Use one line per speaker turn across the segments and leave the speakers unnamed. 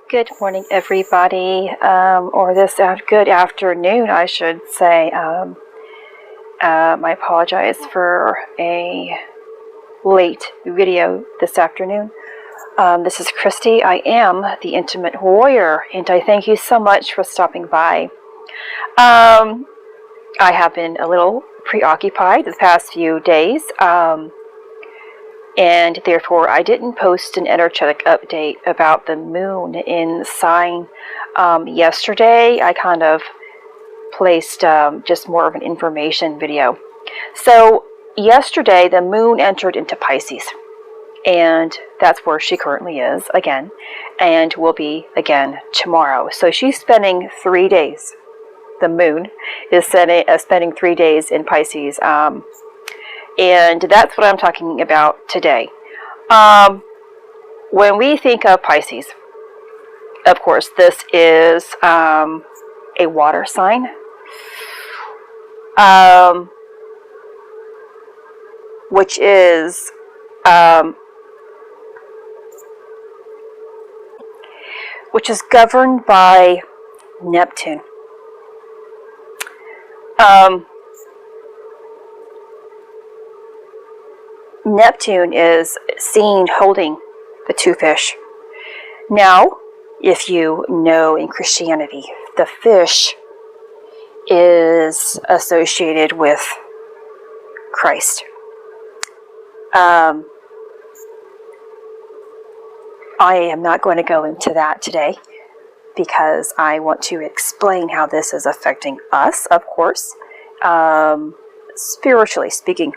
Good morning, everybody, or good afternoon, I should say. I apologize for a late video this afternoon. This is Christy. I am the Intimate Warrior, and I thank you so much for stopping by. I have been a little preoccupied the past few days, and therefore I didn't post an energetic update about the moon in sign. Yesterday I kind of placed just more of an information video. So yesterday the moon entered into Pisces, and that's where she currently is again, and will be again tomorrow. So she's spending 3 days. The moon is spending 3 days in Pisces. And that's what I'm talking about today. When we think of Pisces, of course, this is a water sign. Which is governed by Neptune. Neptune is seen holding the two fish. Now, if you know in Christianity, the fish is associated with Christ. I am not going to go into that today because I want to explain how this is affecting us, of course, spiritually speaking.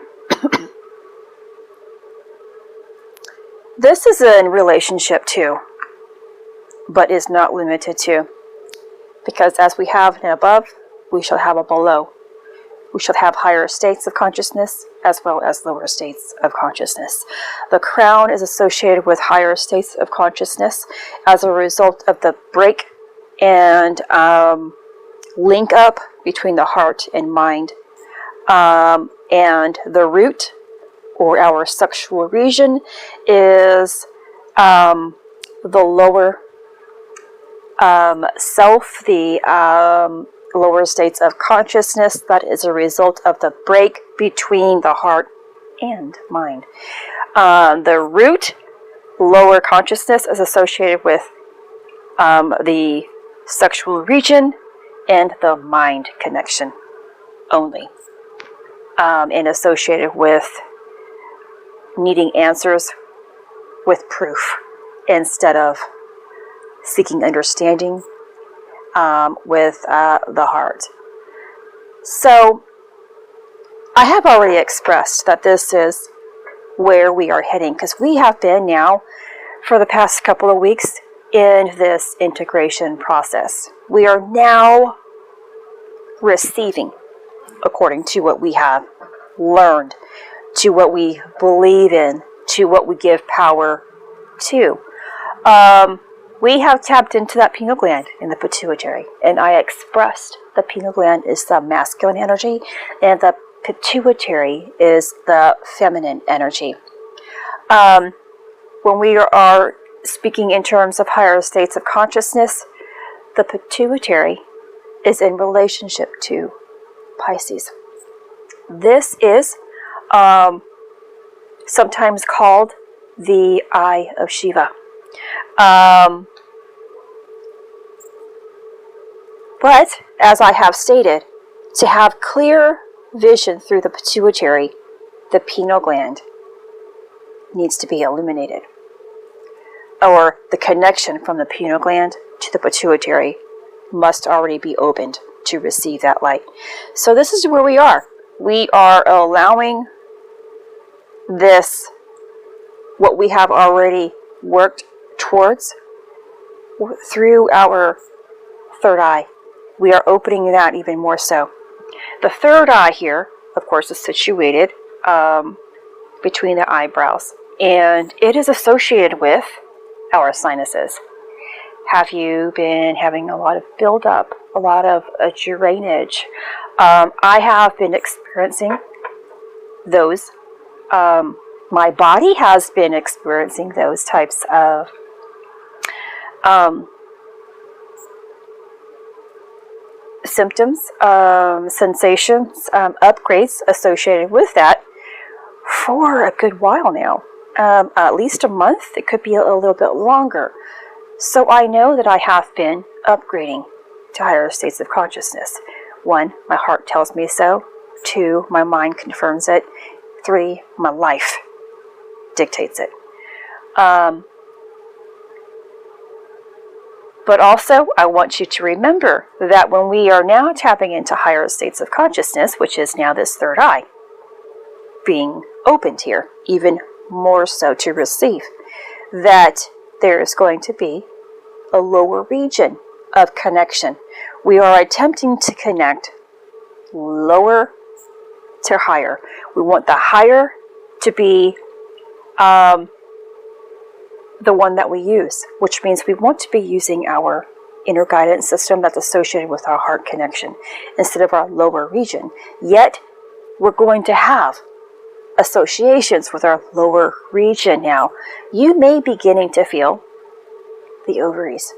This is in relationship to, but is not limited to, because as we have an above, we shall have a below. We shall have higher states of consciousness as well as lower states of consciousness. The crown is associated with higher states of consciousness as a result of the break and link up between the heart and mind. And the root, or our sexual region, is the lower self, the lower states of consciousness. That is a result of the break between the heart and mind. The root, lower consciousness, is associated with the sexual region and the mind connection only, and associated with needing answers with proof instead of seeking understanding with the heart. So I have already expressed that this is where we are heading, because we have been now for the past couple of weeks in this integration process. We are now receiving according to what we have learned, to what we believe in, to what we give power to. We have tapped into that pineal gland in the pituitary, and I expressed the pineal gland is the masculine energy and the pituitary is the feminine energy. When we are speaking in terms of higher states of consciousness, the pituitary is in relationship to Pisces. This is sometimes called the Eye of Shiva. But, as I have stated, to have clear vision through the pituitary, the pineal gland needs to be illuminated. Or the connection from the pineal gland to the pituitary must already be opened to receive that light. So this is where we are. We are allowing this, what we have already worked towards, through our third eye. We are opening that even more so. The third eye here, of course, is situated between the eyebrows, and it is associated with our sinuses. Have you been having a lot of buildup, a lot of drainage? I have been experiencing those. My body has been experiencing those types of symptoms, sensations, upgrades associated with that for a good while now. At least a month. It could be a little bit longer. So I know that I have been upgrading to higher states of consciousness. 1, my heart tells me so. 2, my mind confirms it. 3, my life dictates it. But also, I want you to remember that when we are now tapping into higher states of consciousness, which is now this third eye being opened here, even more so to receive, that there is going to be a lower region of connection. We are attempting to connect lower to higher. We want the higher to be the one that we use, which means we want to be using our inner guidance system that's associated with our heart connection instead of our lower region. Yet, we're going to have associations with our lower region now. You may be beginning to feel the ovaries.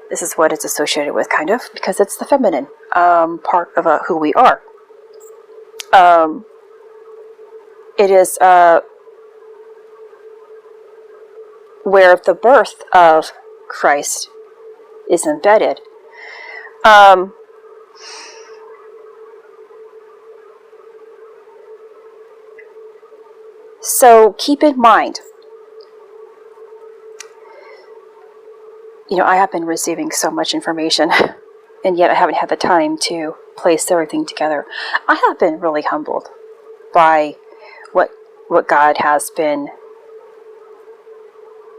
This is what it's associated with, kind of, because it's the feminine part of who we are. It is where the birth of Christ is embedded. So keep in mind, I have been receiving so much information, and yet I haven't had the time to place everything together. I have been really humbled by what God has been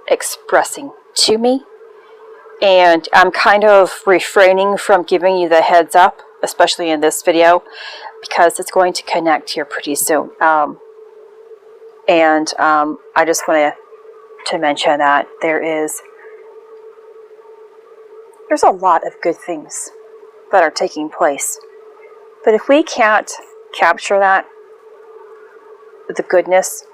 expressing to me, and I'm kind of refraining from giving you the heads up, especially in this video, because it's going to connect here pretty soon. I just want to mention that there's a lot of good things that are taking place, but if we can't capture that, the goodness,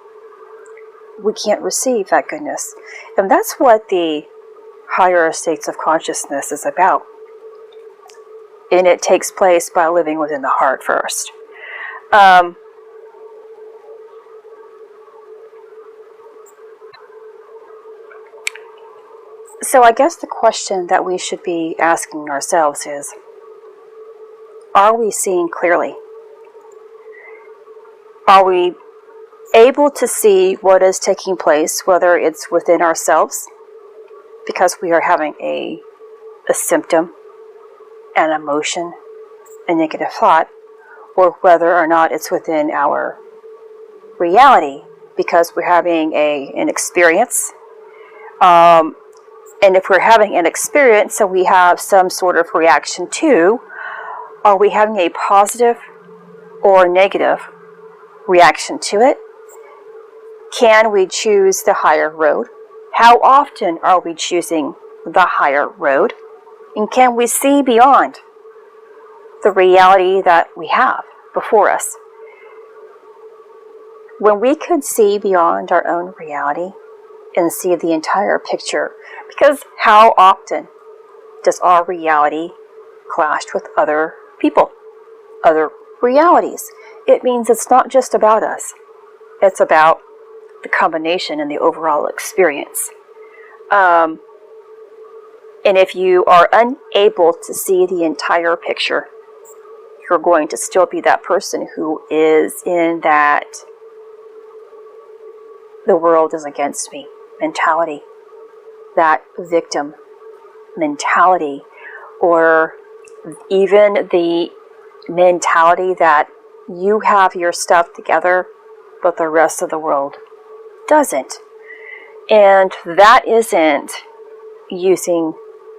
we can't receive that goodness. And that's what the higher states of consciousness is about. And it takes place by living within the heart first. So I guess the question that we should be asking ourselves is, are we seeing clearly? Are we able to see what is taking place, whether it's within ourselves, because we are having a symptom, an emotion, a negative thought, or whether or not it's within our reality, because we're having an experience. And if we're having an experience, so we have some sort of reaction to, are we having a positive or negative reaction to it? Can we choose the higher road? How often are we choosing the higher road? And can we see beyond the reality that we have before us? When we could see beyond our own reality and see the entire picture, because how often does our reality clash with other people, other realities? It means it's not just about us. It's about the combination and the overall experience. And if you are unable to see the entire picture, you're going to still be that person who is in that the world is against me mentality, that victim mentality, or even the mentality that you have your stuff together, but the rest of the world doesn't. And that isn't using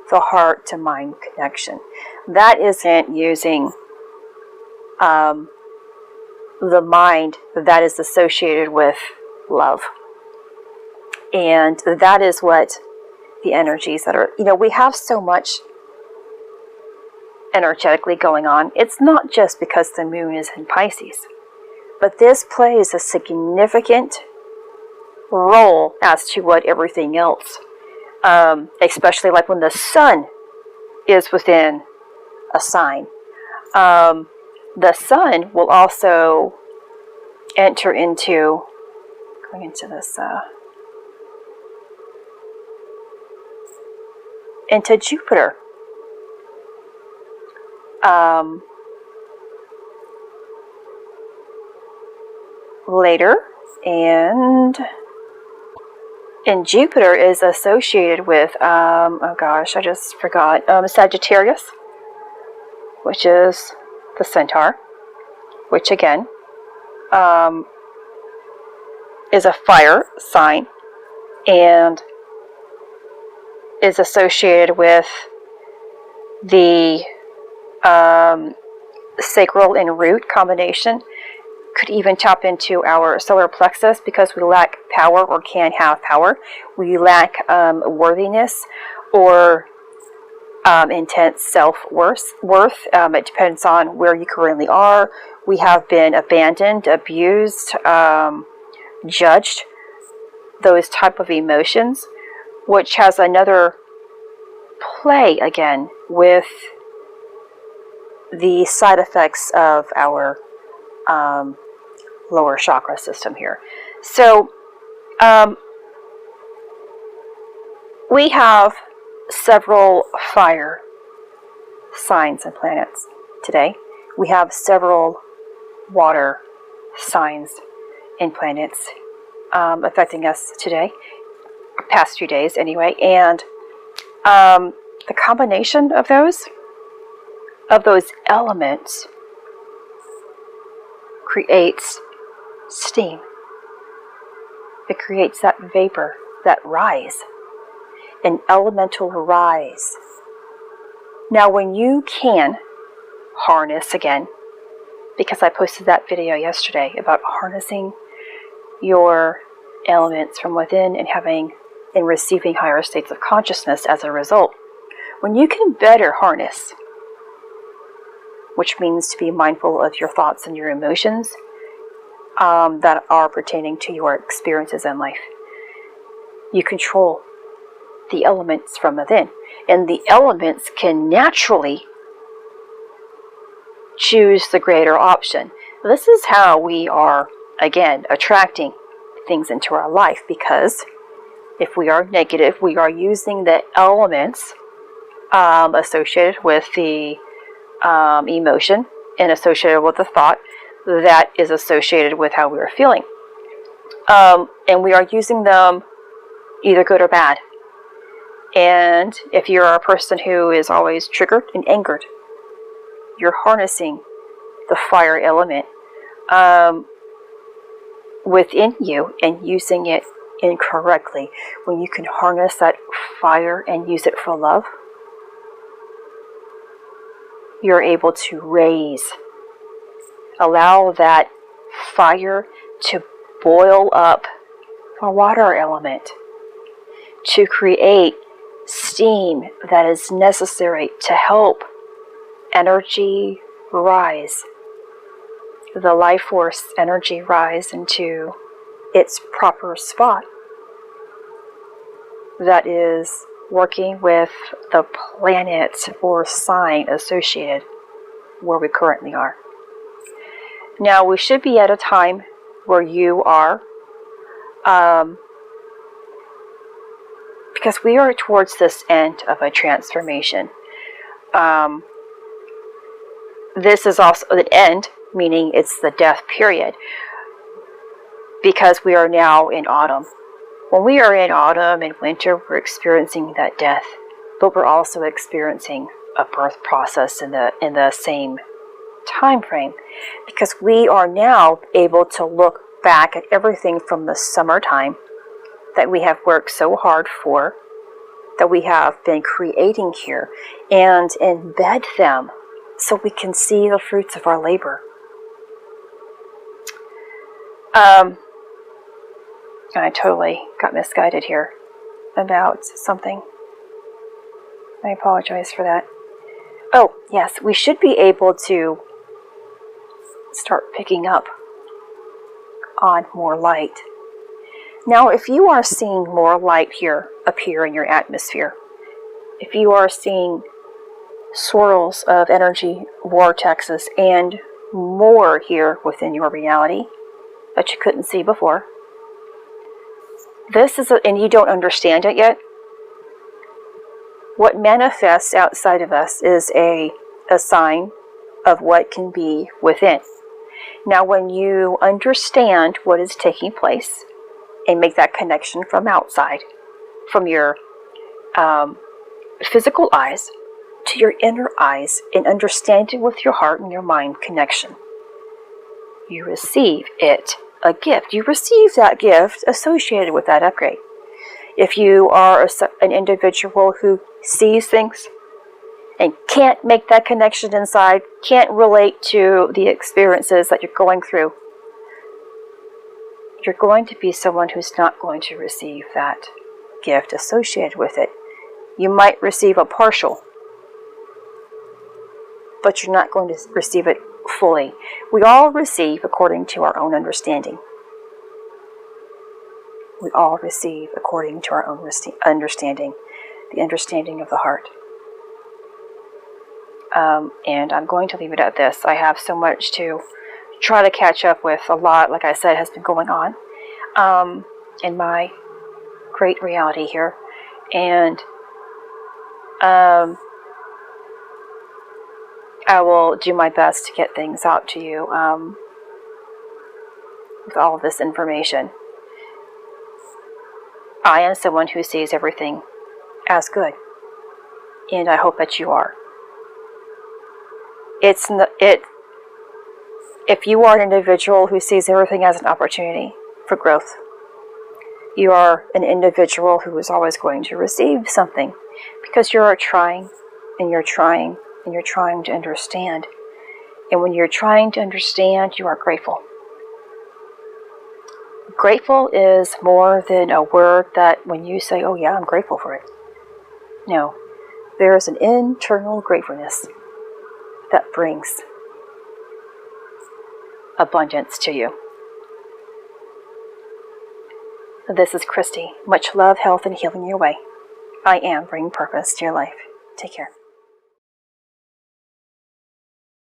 the heart to mind connection. That isn't using the mind that is associated with love. And that is what the energies that are, we have so much energetically going on. It's not just because the moon is in Pisces, but this plays a significant role as to what everything else, especially like when the sun is within a sign. The sun will also enter into, going into this, into Jupiter. Later, and Jupiter is associated with, oh gosh, I just forgot, Sagittarius, which is the centaur, which again is a fire sign and is associated with the sacral and root combination. Could even tap into our solar plexus because we lack power or can't have power. We lack worthiness or intense self-worth. It depends on where you currently are. We have been abandoned, abused, judged, those type of emotions, which has another play again with the side effects of our lower chakra system here. So we have several fire signs and planets today. We have several water signs and planets affecting us today, past few days anyway, and the combination of those elements creates steam. It creates that vapor, that rise, an elemental rise. Now when you can harness again, because I posted that video yesterday about harnessing your elements from within and having and receiving higher states of consciousness as a result, when you can better harness, which means to be mindful of your thoughts and your emotions that are pertaining to your experiences in life. You control the elements from within, and the elements can naturally choose the greater option. This is how we are, again, attracting things into our life, because if we are negative, we are using the elements associated with the emotion and associated with the thought that is associated with how we are feeling. And we are using them either good or bad. And if you're a person who is always triggered and angered, you're harnessing the fire element within you and using it incorrectly. When you can harness that fire and use it for love, you're able to raise. Allow that fire to boil up the water element to create steam that is necessary to help energy rise, the life force energy rise into its proper spot that is working with the planet or sign associated where we currently are. Now we should be at a time where you are, because we are towards this end of a transformation. This is also the end, meaning it's the death period, because we are now in autumn. When we are in autumn and winter, we're experiencing that death, but we're also experiencing a birth process in the same time frame, because we are now able to look back at everything from the summertime that we have worked so hard for, that we have been creating here, and embed them so we can see the fruits of our labor. I totally got misguided here about something. I apologize for that. Oh, yes, we should be able to start picking up on more light. Now, if you are seeing more light here appear in your atmosphere, if you are seeing swirls of energy, vortexes, and more here within your reality that you couldn't see before. This is, and you don't understand it yet. What manifests outside of us is a sign of what can be within. Now, when you understand what is taking place and make that connection from outside, from your physical eyes to your inner eyes, and understand it with your heart and your mind connection, you receive it, a gift. You receive that gift associated with that upgrade. If you are an individual who sees things and can't make that connection inside, can't relate to the experiences that you're going through, you're going to be someone who's not going to receive that gift associated with it. You might receive a partial, but you're not going to receive it fully. We all receive according to our own understanding. We all receive according to our own understanding, the understanding of the heart. And I'm going to leave it at this. I have so much to try to catch up with. A lot, like I said, has been going on in my great reality here. And I will do my best to get things out to you with all of this information. I am someone who sees everything as good, and I hope that you are. If you are an individual who sees everything as an opportunity for growth, you are an individual who is always going to receive something, because you're trying and you're trying and you're trying to understand. And when you're trying to understand, you are grateful. Grateful is more than a word that when you say, oh yeah, I'm grateful for it. No, there is an internal gratefulness that brings abundance to you. This is Christy. Much love, health, and healing your way. I am bringing purpose to your life. Take care.